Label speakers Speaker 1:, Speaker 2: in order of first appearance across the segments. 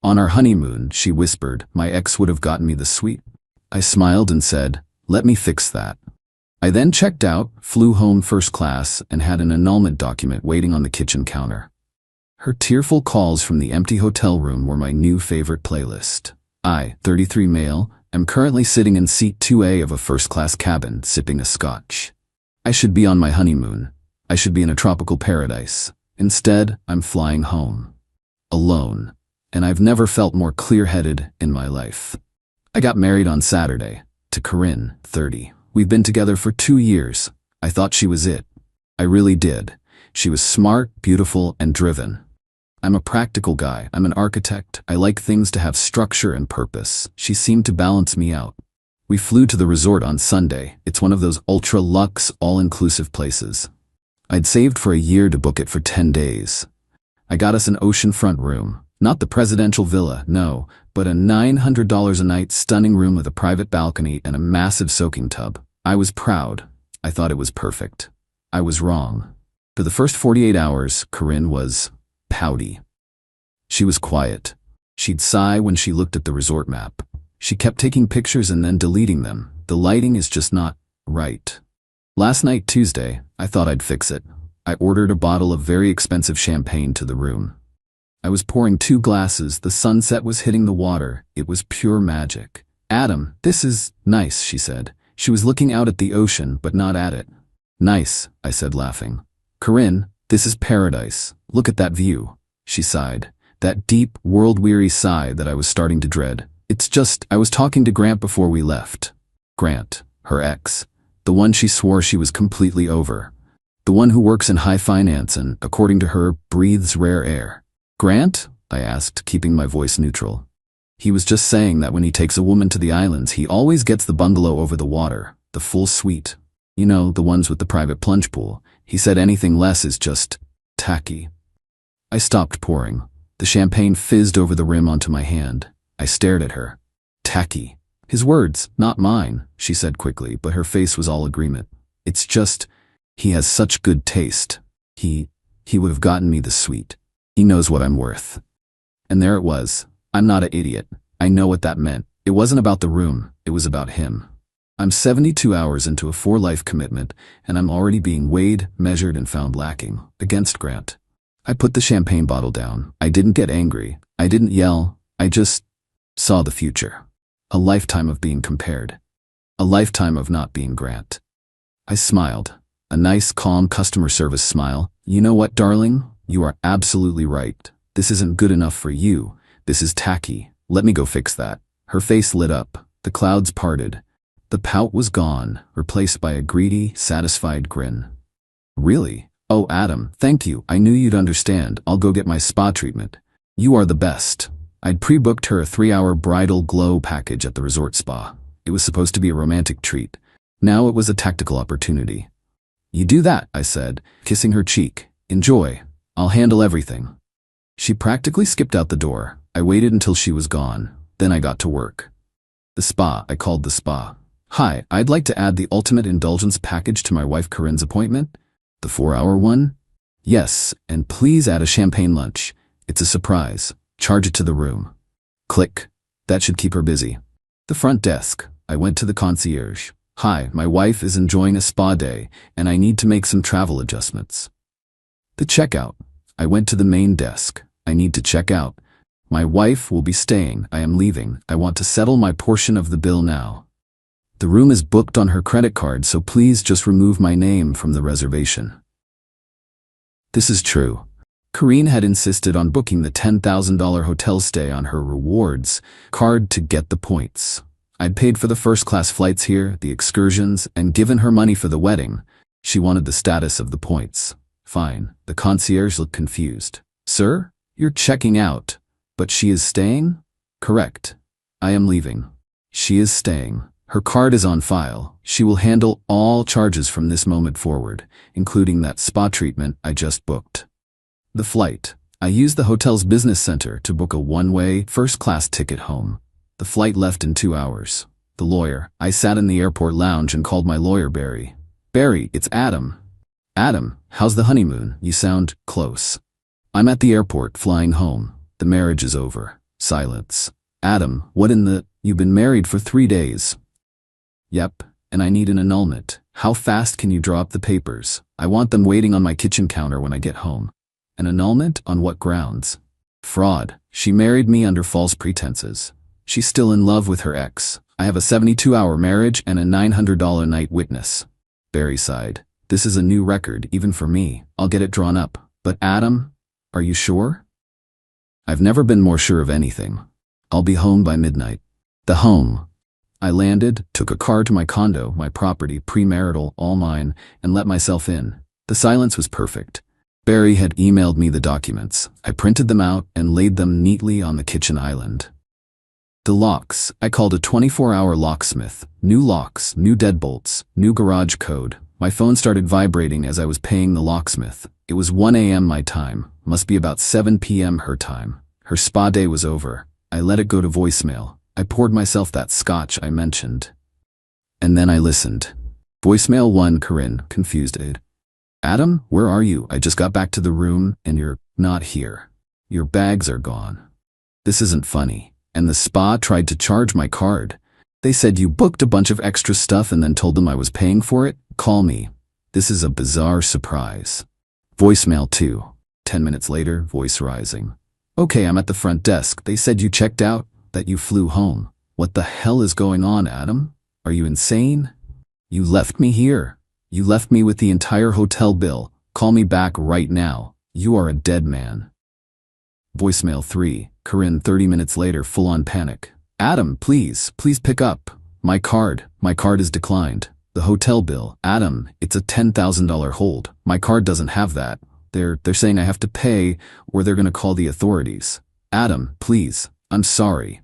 Speaker 1: On our honeymoon, she whispered, my ex would have gotten me the suite. I smiled and said, let me fix that. I then checked out, flew home first class, and had an annulment document waiting on the kitchen counter. Her tearful calls from the empty hotel room were my new favorite playlist. I, 33 male, am currently sitting in seat 2A of a first-class cabin, sipping a scotch. I should be on my honeymoon. I should be in a tropical paradise. Instead, I'm flying home. Alone. And I've never felt more clear-headed in my life. I got married on Saturday, to Corinne, 30. We've been together for 2 years. I thought she was it. I really did. She was smart, beautiful, and driven. I'm a practical guy. I'm an architect. I like things to have structure and purpose. She seemed to balance me out. We flew to the resort on Sunday. It's one of those ultra-luxe, all-inclusive places. I'd saved for a year to book it for 10 days. I got us an oceanfront room. Not the presidential villa, no, but a $900 a night stunning room with a private balcony and a massive soaking tub. I was proud. I thought it was perfect. I was wrong. For the first 48 hours, Corinne was pouty. She was quiet. She'd sigh when she looked at the resort map. She kept taking pictures and then deleting them. The lighting is just not right. Last night, Tuesday, I thought I'd fix it. I ordered a bottle of very expensive champagne to the room. I was pouring 2 glasses. The sunset was hitting the water. It was pure magic. Adam, this is nice, she said. She was looking out at the ocean, but not at it. Nice, I said, laughing. Corinne, this is paradise. Look at that view. She sighed. That deep, world-weary sigh that I was starting to dread. It's just, I was talking to Grant before we left. Grant, her ex. The one she swore she was completely over. The one who works in high finance and, according to her, breathes rare air. Grant? I asked, keeping my voice neutral. He was just saying that when he takes a woman to the islands, he always gets the bungalow over the water, the full suite. You know, the ones with the private plunge pool. He said anything less is just tacky. I stopped pouring. The champagne fizzed over the rim onto my hand. I stared at her. Tacky. His words, not mine, she said quickly, but her face was all agreement. It's just, he has such good taste. He would have gotten me the suite. He knows what I'm worth. And there it was. I'm not an idiot. I know what that meant. It wasn't about the room. It was about him. I'm 72 hours into a 4-life commitment, and I'm already being weighed, measured, and found lacking. Against Grant. I put the champagne bottle down. I didn't get angry. I didn't yell. I just saw the future. A lifetime of being compared. A lifetime of not being Grant. I smiled. A nice, calm customer service smile. You know what, darling? You are absolutely right. This isn't good enough for you. This is tacky. Let me go fix that. Her face lit up. The clouds parted. The pout was gone, replaced by a greedy, satisfied grin. Really? Oh, Adam, thank you. I knew you'd understand. I'll go get my spa treatment. You are the best. I'd pre-booked her a 3-hour bridal glow package at the resort spa. It was supposed to be a romantic treat. Now it was a tactical opportunity. You do that, I said, kissing her cheek. Enjoy. I'll handle everything. She practically skipped out the door. I waited until she was gone. Then I got to work. The spa, I called the spa. Hi, I'd like to add the ultimate indulgence package to my wife Corinne's appointment. The 4-hour one? Yes, and please add a champagne lunch. It's a surprise. Charge it to the room. Click. That should keep her busy. The front desk. I went to the concierge. Hi, my wife is enjoying a spa day, and I need to make some travel adjustments. The checkout. I went to the main desk. I need to check out. My wife will be staying. I am leaving. I want to settle my portion of the bill now. The room is booked on her credit card, so please just remove my name from the reservation. This is true. Corinne had insisted on booking the $10,000 hotel stay on her rewards card to get the points. I'd paid for the first-class flights here, the excursions, and given her money for the wedding. She wanted the status of the points. Fine. The concierge looked confused. Sir, you're checking out. But she is staying? Correct. I am leaving. She is staying. Her card is on file. She will handle all charges from this moment forward, including that spa treatment I just booked. The flight. I used the hotel's business center to book a one-way, first-class ticket home. The flight left in 2 hours. The lawyer. I sat in the airport lounge and called my lawyer Barry. Barry, it's Adam. Adam, how's the honeymoon? You sound close. I'm at the airport, flying home. The marriage is over. Silence. Adam, what in the... You've been married for 3 days. Yep, and I need an annulment. How fast can you draw up the papers? I want them waiting on my kitchen counter when I get home. An annulment? On what grounds? Fraud. She married me under false pretenses. She's still in love with her ex. I have a 72-hour marriage and a $900 night witness. Barry sighed. This is a new record, even for me. I'll get it drawn up. But Adam, are you sure? I've never been more sure of anything. I'll be home by midnight. The home. I landed, took a car to my condo, my property, premarital, all mine, and let myself in. The silence was perfect. Barry had emailed me the documents. I printed them out and laid them neatly on the kitchen island. The locks. I called a 24-hour locksmith. New locks, new deadbolts, new garage code. My phone started vibrating as I was paying the locksmith. It was 1 a.m. my time. Must be about 7 p.m. her time. Her spa day was over. I let it go to voicemail. I poured myself that scotch I mentioned. And then I listened. Voicemail 1, Corinne, confused. Adam, where are you? I just got back to the room and you're not here. Your bags are gone. This isn't funny. And the spa tried to charge my card. They said you booked a bunch of extra stuff and then told them I was paying for it. Call me. This is a bizarre surprise. Voicemail 2. 10 minutes later, voice rising. Okay, I'm at the front desk. They said you checked out, that you flew home. What the hell is going on, Adam? Are you insane? You left me here. You left me with the entire hotel bill. Call me back right now. You are a dead man. Voicemail 3. Corinne, 30 minutes later, full-on panic. Adam, please pick up. My card is declined. The hotel bill. Adam, it's a $10,000 hold. My card doesn't have that. They're saying I have to pay or they're gonna call the authorities. Adam, please. I'm sorry.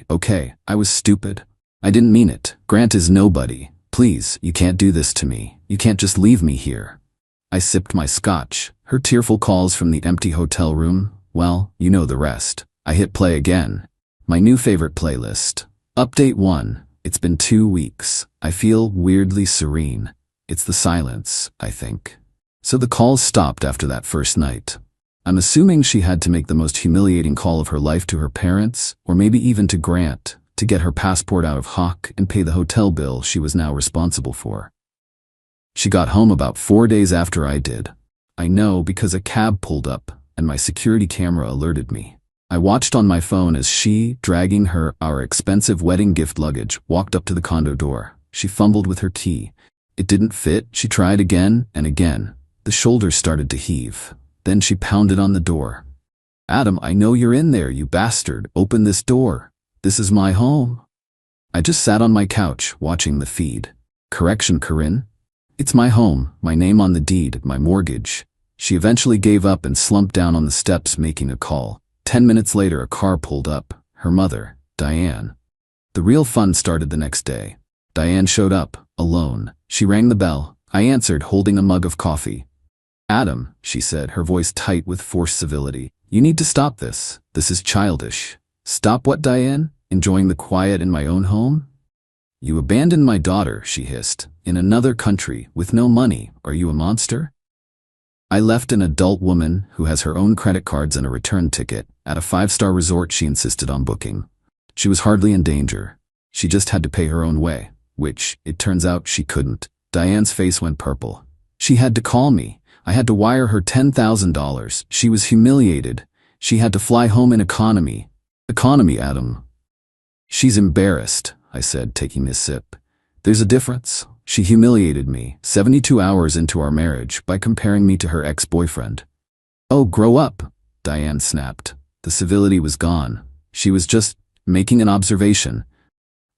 Speaker 1: Okay, I was stupid. I didn't mean it. Grant is nobody. Please, you can't do this to me. You can't just leave me here. I sipped my scotch. Her tearful calls from the empty hotel room. Well, you know the rest. I hit play again. My new favorite playlist. Update 1. It's been 2 weeks. I feel weirdly serene. It's the silence, I think. So the calls stopped after that first night. I'm assuming she had to make the most humiliating call of her life to her parents, or maybe even to Grant, to get her passport out of hock and pay the hotel bill she was now responsible for. She got home about 4 days after I did. I know because a cab pulled up, and my security camera alerted me. I watched on my phone as she, dragging our expensive wedding gift luggage, walked up to the condo door. She fumbled with her key. It didn't fit. She tried again and again. The shoulders started to heave. Then she pounded on the door. Adam, I know you're in there, you bastard. Open this door. This is my home. I just sat on my couch, watching the feed. Correction, Corinne. It's my home, my name on the deed, my mortgage. She eventually gave up and slumped down on the steps, making a call. 10 minutes later, a car pulled up. Her mother, Diane. The real fun started the next day. Diane showed up, alone. She rang the bell. I answered, holding a mug of coffee. Adam, she said, her voice tight with forced civility. You need to stop this. This is childish. Stop what, Diane? Enjoying the quiet in my own home? You abandoned my daughter, she hissed. In another country, with no money. Are you a monster? I left an adult woman who has her own credit cards and a return ticket at a 5-star resort she insisted on booking. She was hardly in danger. She just had to pay her own way, which, it turns out, she couldn't. Diane's face went purple. She had to call me. I had to wire her $10,000. She was humiliated. She had to fly home in economy. Economy, Adam. She's embarrassed, I said, taking a sip. There's a difference. She humiliated me, 72 hours into our marriage, by comparing me to her ex-boyfriend. Oh, grow up, Diane snapped. The civility was gone. She was just making an observation.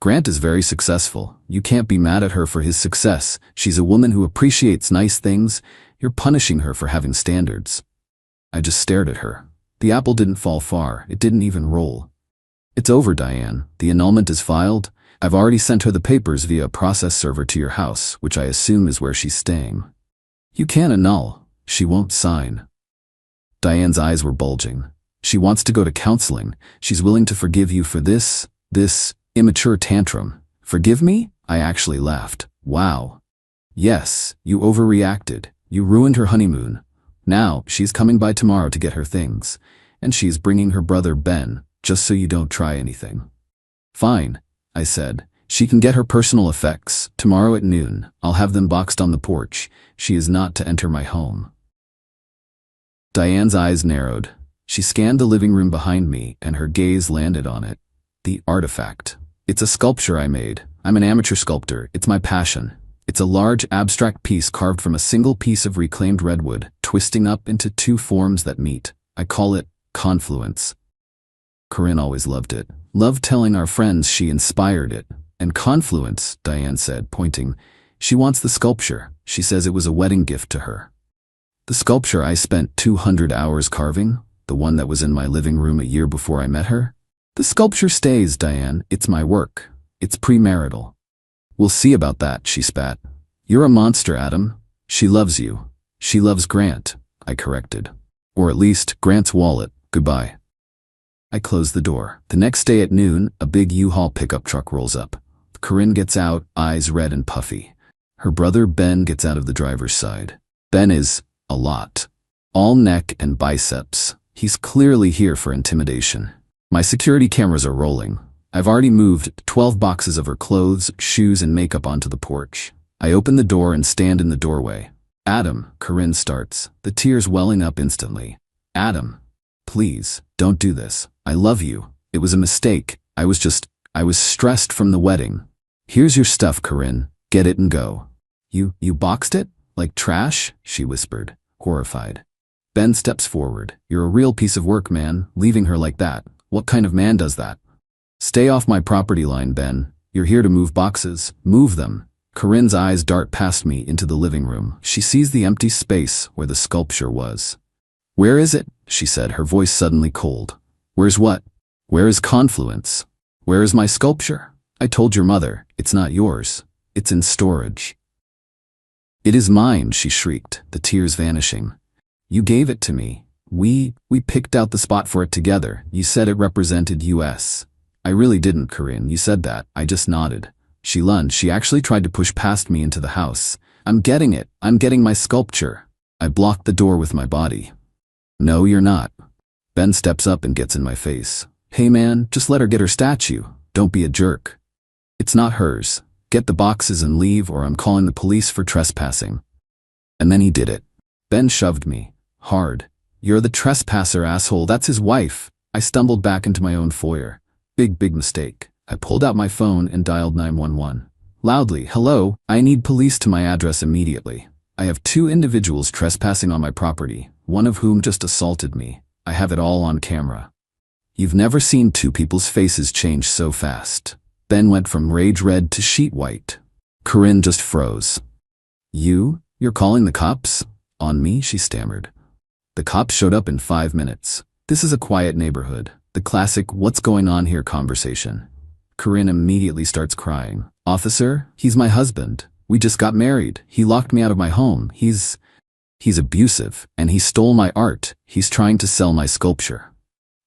Speaker 1: Grant is very successful. You can't be mad at her for his success. She's a woman who appreciates nice things. You're punishing her for having standards. I just stared at her. The apple didn't fall far. It didn't even roll. It's over, Diane. The annulment is filed. I've already sent her the papers via a process server to your house, which I assume is where she's staying. You can't annul. She won't sign. Diane's eyes were bulging. She wants to go to counseling. She's willing to forgive you for this immature tantrum. Forgive me? I actually laughed. Wow. Yes, you overreacted. You ruined her honeymoon. Now, she's coming by tomorrow to get her things. And she's bringing her brother Ben. just so you don't try anything. Fine, I said. She can get her personal effects. Tomorrow at noon, I'll have them boxed on the porch. She is not to enter my home. Diane's eyes narrowed. She scanned the living room behind me, and her gaze landed on it. The artifact. It's a sculpture I made. I'm an amateur sculptor. It's my passion. It's a large, abstract piece carved from a single piece of reclaimed redwood, twisting up into two forms that meet. I call it confluence. Corinne always loved it. Loved telling our friends she inspired it. And confluence, Diane said, pointing. She wants the sculpture. She says it was a wedding gift to her. The sculpture I spent 200 hours carving, the one that was in my living room a year before I met her. The sculpture stays, Diane. It's my work. It's premarital. We'll see about that, she spat. You're a monster, Adam. She loves you. She loves Grant, I corrected. Or at least Grant's wallet. Goodbye. I closed the door. The next day at noon, a big U-Haul pickup truck rolls up. Corinne gets out, eyes red and puffy. Her brother Ben gets out of the driver's side. Ben is a lot. All neck and biceps. He's clearly here for intimidation. My security cameras are rolling. I've already moved 12 boxes of her clothes, shoes, and makeup onto the porch. I open the door and stand in the doorway. Adam, Corinne starts, the tears welling up instantly. Adam, please, don't do this. I love you. It was a mistake. I was stressed from the wedding. Here's your stuff, Corinne. Get it and go. You boxed it? Like trash? She whispered, horrified. Ben steps forward. You're a real piece of work, man, leaving her like that. What kind of man does that? Stay off my property line, Ben. You're here to move boxes. Move them. Corinne's eyes dart past me into the living room. She sees the empty space where the sculpture was. Where is it? She said, her voice suddenly cold. Where's what? Where is confluence? Where is my sculpture? I told your mother, it's not yours. It's in storage. It is mine, she shrieked, the tears vanishing. You gave it to me. We picked out the spot for it together. You said it represented US. I really didn't, Corinne. You said that. I just nodded. She lunged. She actually tried to push past me into the house. I'm getting it. I'm getting my sculpture. I blocked the door with my body. No, you're not. Ben steps up and gets in my face. Hey man, just let her get her statue. Don't be a jerk. It's not hers. Get the boxes and leave, or I'm calling the police for trespassing. And then he did it. Ben shoved me. Hard. You're the trespasser, asshole. That's his wife. I stumbled back into my own foyer. Big mistake. I pulled out my phone and dialed 911. Loudly, hello, I need police to my address immediately. I have 2 individuals trespassing on my property, one of whom just assaulted me. I have it all on camera. You've never seen 2 people's faces change so fast. Ben went from rage red to sheet white. Corinne just froze. You're calling the cops? On me, she stammered. The cops showed up in 5 minutes. This is a quiet neighborhood. The classic, what's going on here conversation. Corinne immediately starts crying. Officer, he's my husband. We just got married. He locked me out of my home. He's abusive, and he stole my art. He's trying to sell my sculpture.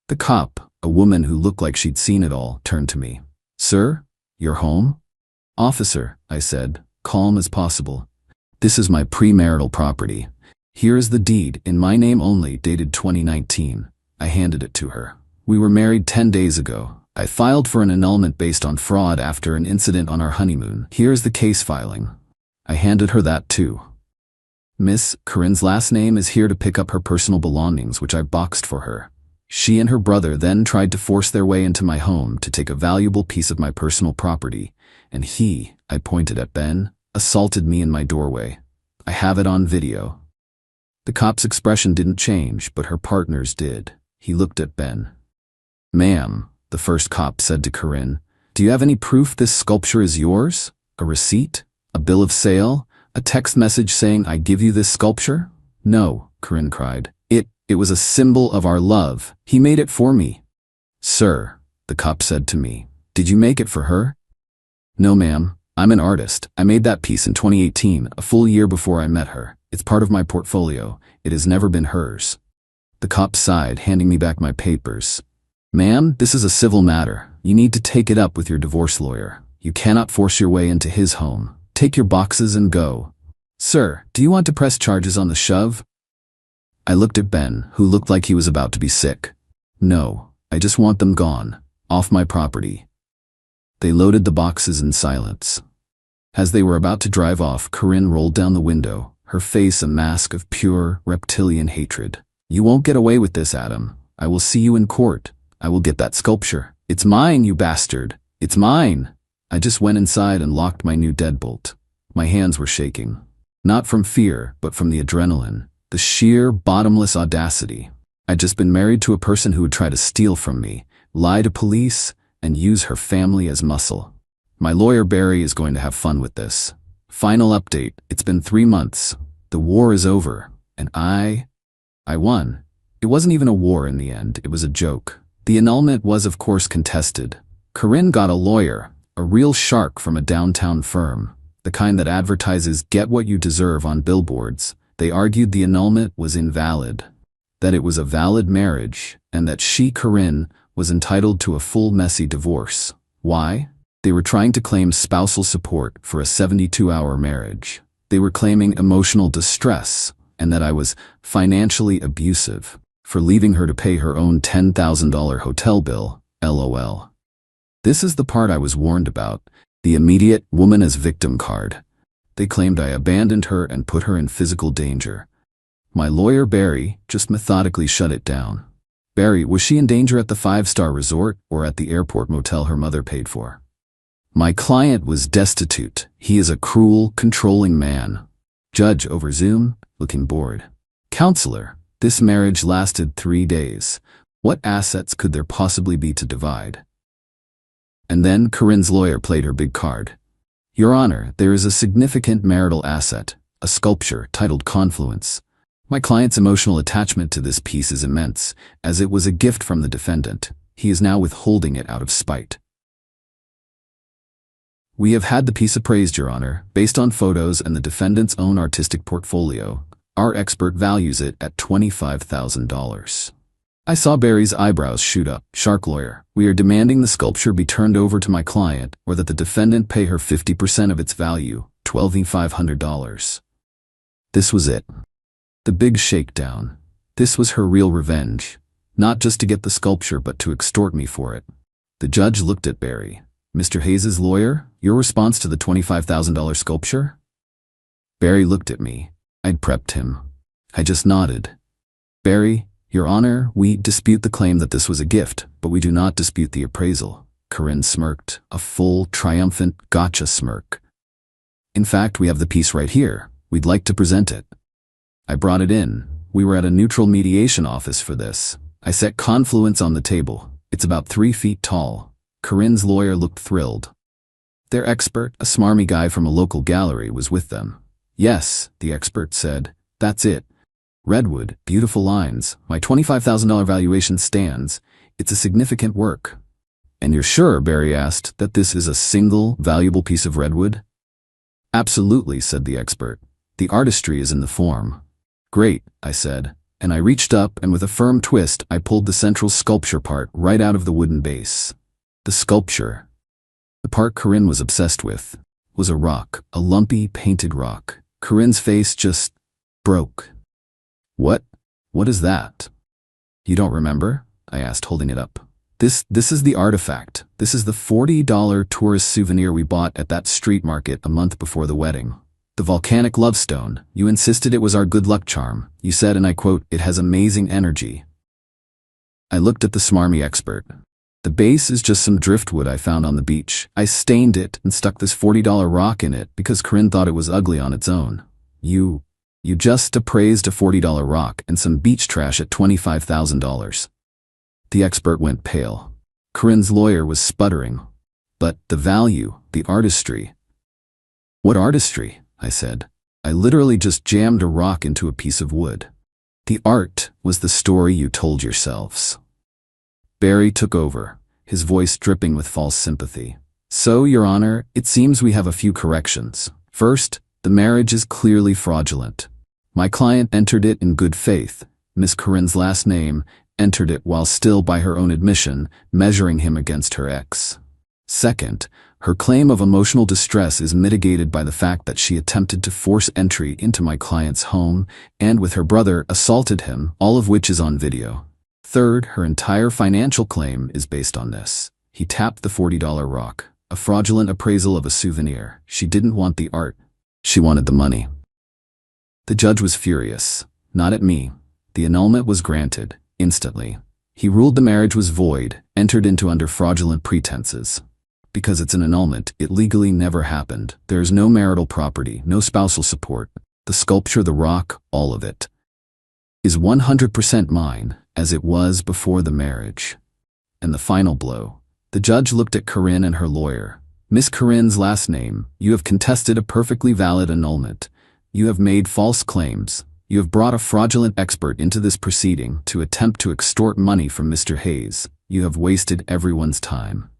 Speaker 1: The cop, a woman who looked like she'd seen it all, turned to me. Sir, you're home? Officer, I said, calm as possible. This is my premarital property. Here is the deed, in my name only, dated 2019. I handed it to her. We were married 10 days ago. I filed for an annulment based on fraud after an incident on our honeymoon. Here's the case filing. I handed her that too. Miss, Corinne's last name is here to pick up her personal belongings, which I boxed for her. She and her brother then tried to force their way into my home to take a valuable piece of my personal property, and he, I pointed at Ben, assaulted me in my doorway. I have it on video. The cop's expression didn't change, but her partner's did. He looked at Ben. Ma'am, the first cop said to Corinne, do you have any proof this sculpture is yours? A receipt? A bill of sale? A text message saying I give you this sculpture? No, Corinne cried. It was a symbol of our love. He made it for me. Sir, the cop said to me, did you make it for her? No, ma'am. I'm an artist. I made that piece in 2018, a full year before I met her. It's part of my portfolio. It has never been hers. The cop sighed, handing me back my papers. Ma'am, this is a civil matter. You need to take it up with your divorce lawyer. You cannot force your way into his home. Take your boxes and go. Sir, do you want to press charges on the shove? I looked at Ben, who looked like he was about to be sick. No, I just want them gone, off my property. They loaded the boxes in silence. As they were about to drive off, Corinne rolled down the window, her face a mask of pure, reptilian hatred. You won't get away with this, Adam. I will see you in court. I will get that sculpture. It's mine, you bastard. It's mine. I just went inside and locked my new deadbolt. My hands were shaking. Not from fear, but from the adrenaline. The sheer, bottomless audacity. I'd just been married to a person who would try to steal from me, lie to police, and use her family as muscle. My lawyer Barry is going to have fun with this. Final update, it's been 3 months. The war is over, and I won. It wasn't even a war in the end, it was a joke. The annulment was of course contested. Corinne got a lawyer, a real shark from a downtown firm, the kind that advertises "get what you deserve" on billboards. They argued the annulment was invalid, that it was a valid marriage, and that she, Corinne, was entitled to a full messy divorce. Why? They were trying to claim spousal support for a 72-hour marriage. They were claiming emotional distress, and that I was financially abusive for leaving her to pay her own $10,000 hotel bill, LOL. This is the part I was warned about, the immediate woman as victim card. They claimed I abandoned her and put her in physical danger. My lawyer Barry just methodically shut it down. Barry, was she in danger at the 5-star resort or at the airport motel her mother paid for? My client was destitute. He is a cruel, controlling man. Judge over Zoom, looking bored. Counselor, this marriage lasted 3 days. What assets could there possibly be to divide? And then Corinne's lawyer played her big card. Your Honor, there is a significant marital asset, a sculpture titled Confluence. My client's emotional attachment to this piece is immense, as it was a gift from the defendant. He is now withholding it out of spite. We have had the piece appraised, Your Honor, based on photos and the defendant's own artistic portfolio. Our expert values it at $25,000. I saw Barry's eyebrows shoot up. Shark lawyer, we are demanding the sculpture be turned over to my client or that the defendant pay her 50% of its value, $12,500. This was it. The big shakedown. This was her real revenge. Not just to get the sculpture, but to extort me for it. The judge looked at Barry. Mr. Hayes' lawyer, your response to the $25,000 sculpture? Barry looked at me. I'd prepped him. I just nodded. Barry, Your Honor, we dispute the claim that this was a gift, but we do not dispute the appraisal. Corinne smirked, a full, triumphant gotcha smirk. In fact, we have the piece right here. We'd like to present it. I brought it in. We were at a neutral mediation office for this. I set Confluence on the table. It's about 3 feet tall. Corinne's lawyer looked thrilled. Their expert, a smarmy guy from a local gallery, was with them. Yes, the expert said. That's it. Redwood, beautiful lines. My $25,000 valuation stands. It's a significant work. And you're sure, Barry asked, that this is a single, valuable piece of redwood? Absolutely, said the expert. The artistry is in the form. Great, I said, and I reached up and with a firm twist I pulled the central sculpture part right out of the wooden base. The sculpture, the part Corinne was obsessed with, was a rock, a lumpy, painted rock. Corinne's face just broke. What? What is that? You don't remember? I asked, holding it up. This is the artifact. This is the $40 tourist souvenir we bought at that street market a month before the wedding. The volcanic lovestone. You insisted it was our good luck charm. You said, and I quote, it has amazing energy. I looked at the smarmy expert. The base is just some driftwood I found on the beach. I stained it and stuck this $40 rock in it because Corinne thought it was ugly on its own. You just appraised a $40 rock and some beach trash at $25,000. The expert went pale. Corinne's lawyer was sputtering. But the value, the artistry. What artistry? I said. I literally just jammed a rock into a piece of wood. The art was the story you told yourselves. Barry took over, his voice dripping with false sympathy. So, Your Honor, it seems we have a few corrections. First, the marriage is clearly fraudulent. My client entered it in good faith. Miss Corinne's last name entered it while still, by her own admission, measuring him against her ex. Second, her claim of emotional distress is mitigated by the fact that she attempted to force entry into my client's home and with her brother assaulted him, all of which is on video. Third, her entire financial claim is based on this. He tapped the $40 rock, a fraudulent appraisal of a souvenir. She didn't want the art. She wanted the money. The judge was furious. Not at me. The annulment was granted, instantly. He ruled the marriage was void, entered into under fraudulent pretenses. Because it's an annulment, it legally never happened. There is no marital property, no spousal support. The sculpture, the rock, all of it is 100% mine, as it was before the marriage. And the final blow. The judge looked at Corinne and her lawyer. Miss Corinne's last name, you have contested a perfectly valid annulment. You have made false claims. You have brought a fraudulent expert into this proceeding to attempt to extort money from Mr. Hayes. You have wasted everyone's time.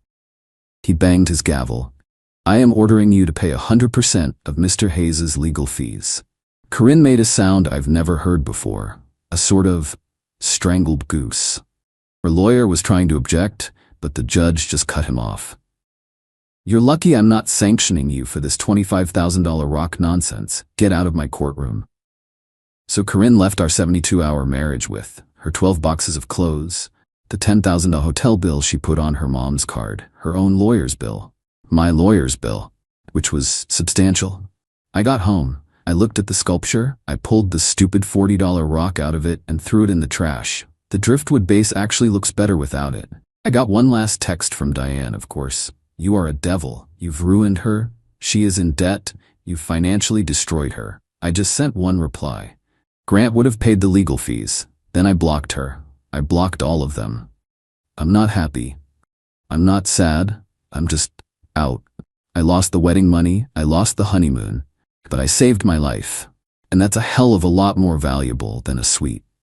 Speaker 1: He banged his gavel. I am ordering you to pay 100% of Mr. Hayes's legal fees. Corinne made a sound I've never heard before, a sort of strangled goose. Her lawyer was trying to object, but the judge just cut him off. You're lucky I'm not sanctioning you for this $25,000 rock nonsense. Get out of my courtroom. So Corinne left our 72-hour marriage with her 12 boxes of clothes, the $10,000 hotel bill she put on her mom's card, her own lawyer's bill, my lawyer's bill, which was substantial. I got home. I looked at the sculpture. I pulled the stupid $40 rock out of it and threw it in the trash. The driftwood base actually looks better without it. I got one last text from Diane, of course. You are a devil. You've ruined her. She is in debt. You've financially destroyed her. I just sent one reply. Grant would have paid the legal fees. Then I blocked her. I blocked all of them. I'm not happy. I'm not sad. I'm just out. I lost the wedding money. I lost the honeymoon. But I saved my life. And that's a hell of a lot more valuable than a suite.